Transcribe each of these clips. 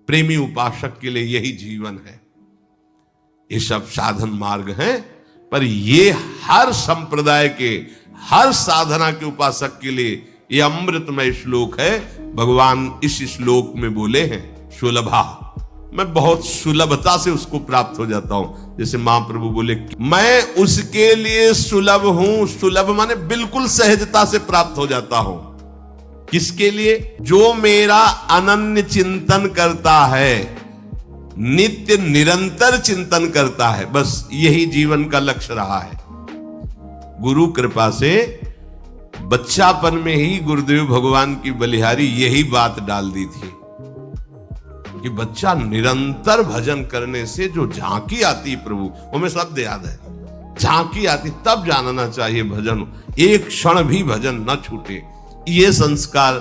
प्रेमी उपासक के लिए यही जीवन है। ये सब साधन मार्ग हैं, पर ये हर संप्रदाय के, हर साधना के उपासक के लिए ये अमृतमय श्लोक है। भगवान इस श्लोक में बोले हैं सुलभा, मैं बहुत सुलभता से उसको प्राप्त हो जाता हूं। जैसे महाप्रभु बोले मैं उसके लिए सुलभ हूं। सुलभ माने बिल्कुल सहजता से प्राप्त हो जाता हूं। किसके लिए? जो मेरा अनन्य चिंतन करता है, नित्य निरंतर चिंतन करता है। बस यही जीवन का लक्ष्य रहा है। गुरु कृपा से बच्चापन में ही गुरुदेव भगवान की बलिहारी यही बात डाल दी थी कि बच्चा निरंतर भजन करने से जो झांकी आती प्रभु, वो मैं शब्द याद है, झांकी आती, तब जानना चाहिए भजन, एक क्षण भी भजन न छूटे। ये संस्कार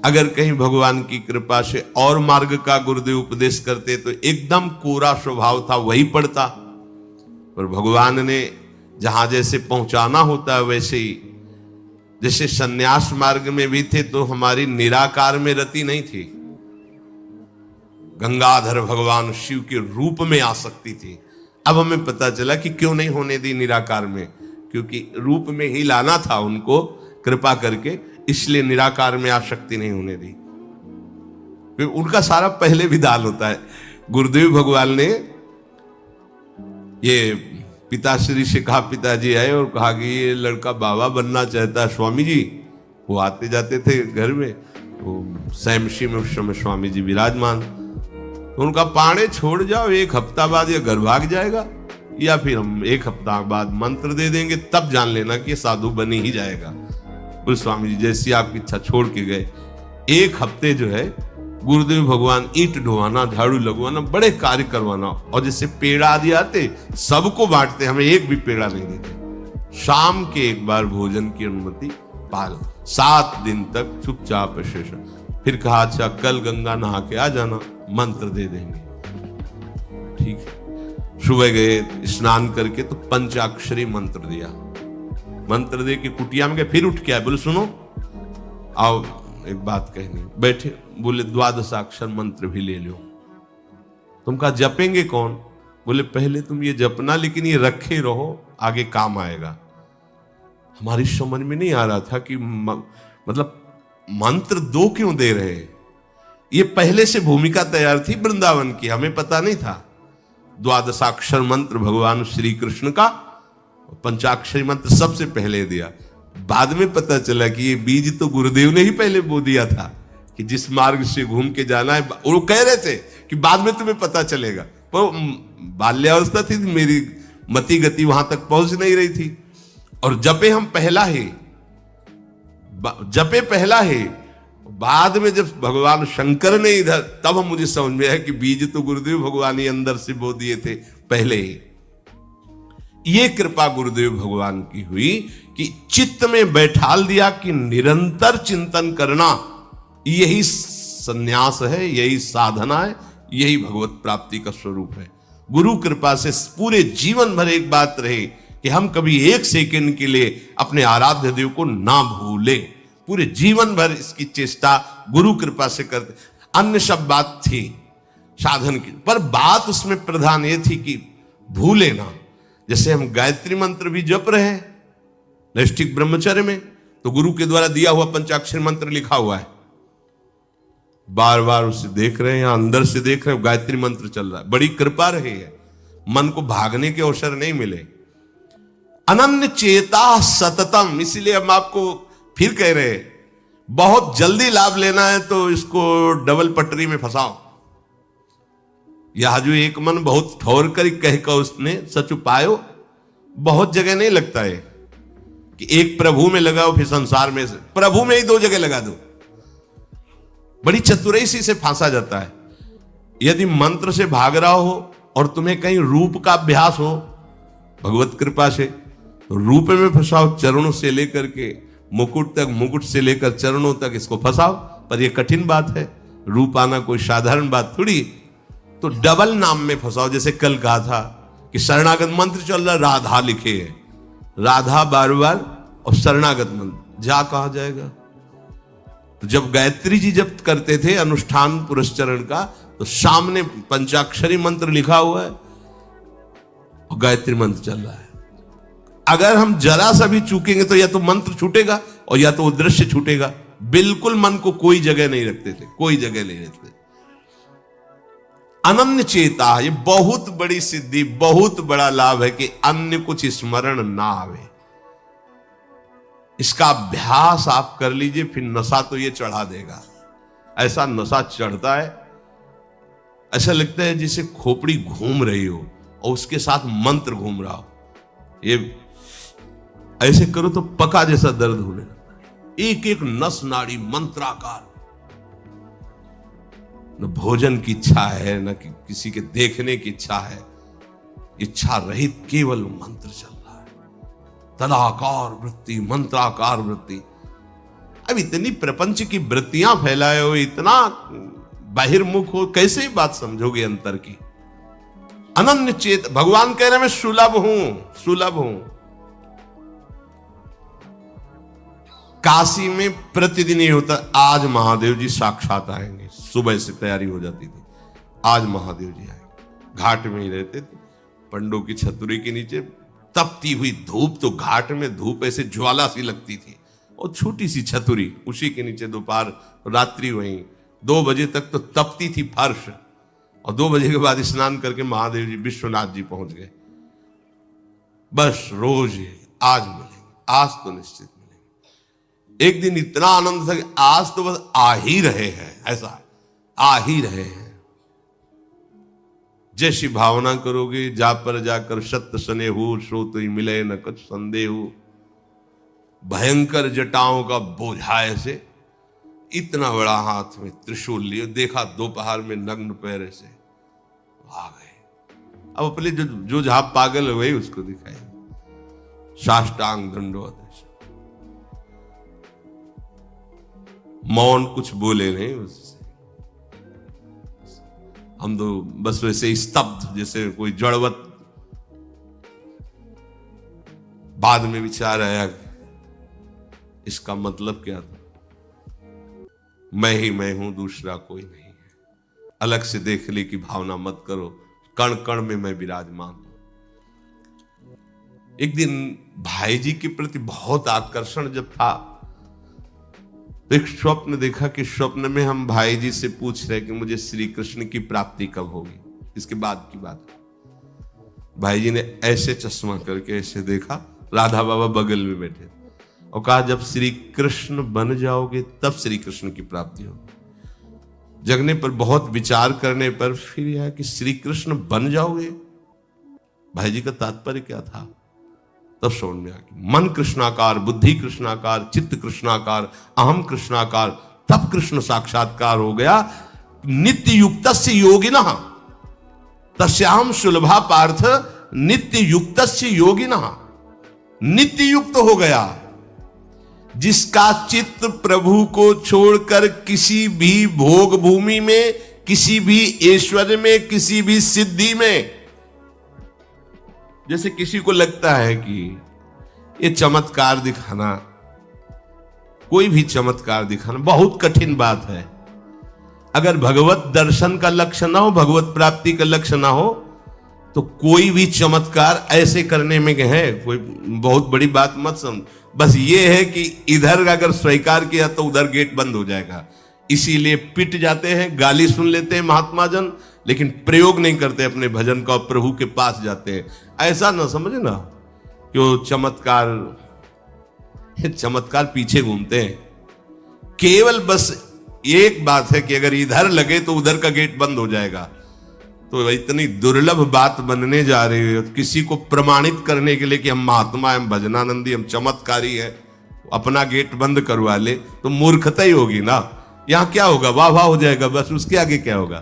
अगर कहीं भगवान की कृपा से और मार्ग का गुरुदेव उपदेश करते तो एकदम कोरा स्वभाव था वही पड़ता, पर भगवान ने जहां जैसे पहुंचाना होता है वैसे ही। जैसे सन्यास मार्ग में भी थे तो हमारी निराकार में रति नहीं थी, गंगाधर भगवान शिव के रूप में आसक्ति थी। अब हमें पता चला कि क्यों नहीं होने दी निराकार में, क्योंकि रूप में ही लाना था उनको कृपा करके, इसलिए निराकार में आसक्ति नहीं होने दी। फिर उनका सारा पहले विधान होता है। गुरुदेव भगवान ने ये पिताश्री से कहा, पिताजी आए और कहा कि ये लड़का बाबा बनना चाहता है स्वामी जी। वो आते जाते थे घर में, वो सैमशी में उस समय स्वामी जी विराजमान। तो उनका पाणे छोड़ जाओ, एक हफ्ता बाद ये घर भाग जाएगा, या फिर हम एक हफ्ता बाद मंत्र दे देंगे, तब जान लेना कि साधु बन ही जाएगा। बोले स्वामी जी जैसी आपकी इच्छा, छोड़ के गए। एक हफ्ते जो है गुरुदेव भगवान ईंट ढोवाना, झाड़ू लगवाना, बड़े कार्य करवाना, और जैसे पेड़ा आदि आते सबको बांटते, हमें एक भी पेड़ा नहीं देते। शाम के एक बार भोजन की अनुमति पाल, 7 दिन तक चुपचाप शेष। फिर कहा अच्छा कल गंगा नहा के आ जाना, मंत्र दे देंगे। ठीक है, सुबह गए स्नान करके तो पंचाक्षरी मंत्र दिया। मंत्र दे के कुटिया में गए, फिर उठ के आए, बोले सुनो आओ एक बात कहनी। बैठे, बोले 12 मंत्र भी ले लो। तुम कहा जपेंगे कौन? बोले पहले तुम ये जपना, लेकिन ये रखे रहो, आगे काम आएगा। हमारी समझ में नहीं आ रहा था कि मतलब मंत्र 2 क्यों दे रहे हैं। ये पहले से भूमिका तैयार थी वृंदावन की, हमें पता नहीं था। 12 मंत्र भगवान श्री कृष्ण का, पंचाक्षरी मंत्र सबसे पहले दिया। बाद में पता चला कि ये बीज तो गुरुदेव ने ही पहले बो दिया था कि जिस मार्ग से घूम के जाना है। वो कह रहे थे कि बाद में तुम्हें पता चलेगा, पर बाल्यावस्था थी, मेरी मति गति वहां तक पहुंच नहीं रही थी। और जपे हम पहला ही, जपे पहला ही। बाद में जब भगवान शंकर ने इधर, तब हम मुझे समझ में आया कि बीज तो गुरुदेव भगवान ही अंदर से बो दिए थे पहले ही। ये कृपा गुरुदेव भगवान की हुई कि चित्त में बैठाल दिया कि निरंतर चिंतन करना यही संन्यास है, यही साधना है, यही भगवत प्राप्ति का स्वरूप है। गुरु कृपा से पूरे जीवन भर एक बात रहे कि हम कभी 1 सेकंड के लिए अपने आराध्य देव को ना भूले। पूरे जीवन भर इसकी चेष्टा गुरु कृपा से करते। अन्य सब बात थी साधन की, पर बात उसमें प्रधान ये थी कि भूले ना। जैसे हम गायत्री मंत्र भी जप रहे हैं नैष्ठिक ब्रह्मचर्य में, तो गुरु के द्वारा दिया हुआ पंचाक्षरी मंत्र लिखा हुआ है, बार बार उसे देख रहे हैं, अंदर से देख रहे हैं, गायत्री मंत्र चल रहा है। बड़ी कृपा रही है, मन को भागने के अवसर नहीं मिले। अनन्य चेता सततम, इसीलिए हम आपको फिर कह रहे हैं, बहुत जल्दी लाभ लेना है तो इसको डबल पटरी में फंसाओ। यह जो एक मन बहुत ठोर कर कह कर उसने सच उपायो, बहुत जगह नहीं लगता है कि एक प्रभु में लगाओ फिर संसार में, प्रभु में ही 2 जगह लगा दो। बड़ी चतुराई से फांसा जाता है। यदि मंत्र से भाग रहा हो और तुम्हें कहीं रूप का अभ्यास हो भगवत कृपा से, तो रूप में फंसाओ, चरणों से लेकर के मुकुट तक, मुकुट से लेकर चरणों तक इसको फंसाओ। पर यह कठिन बात है, रूप आना कोई साधारण बात थोड़ी। तो डबल नाम में फंसाओ। जैसे कल कहा था कि शरणागत मंत्र चल रहा, राधा लिखे है, राधा बार बार, और शरणागत मंत्र जा कहा जाएगा। तो जब गायत्री जी जब करते थे अनुष्ठान पुरस्चरण का, तो सामने पंचाक्षरी मंत्र लिखा हुआ है और गायत्री मंत्र चल रहा है। अगर हम जरा सा भी चूकेंगे तो या तो मंत्र छूटेगा और या तो वो दृश्य छूटेगा। बिल्कुल मन को कोई जगह नहीं रखते थे, कोई जगह नहीं रखते। अनन्य चेता, ये बहुत बड़ी सिद्धि, बहुत बड़ा लाभ है कि अन्य कुछ स्मरण ना आवे। इसका अभ्यास आप कर लीजिए, फिर नशा तो ये चढ़ा देगा। ऐसा नशा चढ़ता है, ऐसा लगता है जैसे खोपड़ी घूम रही हो और उसके साथ मंत्र घूम रहा हो। ये ऐसे करो तो पका जैसा दर्द होने लगता है। एक एक नस नाड़ी मंत्राकार। न भोजन की इच्छा है, न किसी के देखने की इच्छा है, इच्छा रहित केवल मंत्र चल रहा है। तदाकार वृत्ति, मंत्राकार वृत्ति। अब इतनी प्रपंच की वृत्तियां फैलाए हो, इतना बहिर्मुख हो, कैसे बात समझोगे अंतर की। अनन्य चेत, भगवान कह रहे मैं सुलभ हूं, सुलभ हूं। काशी में प्रतिदिन ये होता, आज महादेव जी साक्षात आएंगे। सुबह से तैयारी हो जाती थी, आज महादेव जी आएंगे। घाट में ही रहते थे, पंडों की छतरी के नीचे तपती हुई धूप, तो घाट में धूप ऐसे ज्वाला सी लगती थी, और छोटी सी छतरी, उसी के नीचे दोपहर रात्रि वहीं 2 बजे तक तो तपती थी फर्श, और 2 बजे के बाद स्नान करके महादेव जी विश्वनाथ जी पहुंच गए। बस रोज आज मिलेंगे, आज तो निश्चित मिलेंगे। एक दिन इतना आनंद था कि आज तो बस आ ही रहे हैं, ऐसा आ ही रहे हैं। जैसी भावना करोगे, जा पर जाकर सत्य सने हो, सो तो ही मिले न कुछ संदेह हो। भयंकर जटाओं का बोझा ऐसे, इतना बड़ा हाथ में त्रिशूल लिए, देखा दोपहर में नग्न पैर से आ गए। अब अपने जो जहां पागल हुए उसको दिखाए, साष्टांग दंडवत। मौन, कुछ बोले नहीं उससे। हम तो बस वैसे स्तब्ध, जैसे कोई जड़वत। बाद में विचार आया इसका मतलब क्या था। मैं ही मैं हूं, दूसरा कोई नहीं है। अलग से देखने की भावना मत करो, कण कण में मैं विराजमान हूं। एक दिन भाई जी के प्रति बहुत आकर्षण जब था, तो एक स्वप्न देखा कि स्वप्न में हम भाई जी से पूछ रहे कि मुझे श्री कृष्ण की प्राप्ति कब होगी। इसके बाद की बात, भाई जी ने ऐसे चश्मा करके ऐसे देखा, राधा बाबा बगल में बैठे, और कहा जब श्री कृष्ण बन जाओगे तब श्री कृष्ण की प्राप्ति होगी। जगने पर, बहुत विचार करने पर फिर यह कि श्री कृष्ण बन जाओगे, भाई जी का तात्पर्य क्या था। तब समझ में आ गया, मन कृष्णाकार, बुद्धि कृष्णाकार, चित्त कृष्णाकार, अहम कृष्णाकार, तब कृष्ण साक्षात्कार हो गया। नित्य युक्तस्य योगिनः तस्याहं सुलभा पार्थ नित्य युक्तस्य योगिनः। नित्य युक्त हो गया जिसका चित्त प्रभु को छोड़कर किसी भी भोग भूमि में, किसी भी ऐश्वर्य में, किसी भी सिद्धि में। जैसे किसी को लगता है कि ये चमत्कार दिखाना, कोई भी चमत्कार दिखाना बहुत कठिन बात है। अगर भगवत दर्शन का लक्ष्य ना हो, भगवत प्राप्ति का लक्ष्य ना हो, तो कोई भी चमत्कार ऐसे करने में है कोई बहुत बड़ी बात मत समझ। बस ये है कि इधर अगर स्वीकार किया तो उधर गेट बंद हो जाएगा, इसीलिए पिट जाते हैं, गाली सुन लेते हैं महात्मा जन, लेकिन प्रयोग नहीं करते अपने भजन का, प्रभु के पास जाते हैं। ऐसा ना समझे ना कि वो चमत्कार पीछे घूमते हैं। केवल बस एक बात है कि अगर इधर लगे तो उधर का गेट बंद हो जाएगा। तो इतनी दुर्लभ बात बनने जा रही है, किसी को प्रमाणित करने के लिए कि हम महात्मा, हम भजनानंदी, हम चमत्कारी है, अपना गेट बंद करवा ले तो मूर्खता ही होगी ना। यहां क्या होगा, वाह वाह हो जाएगा, बस उसके आगे क्या होगा।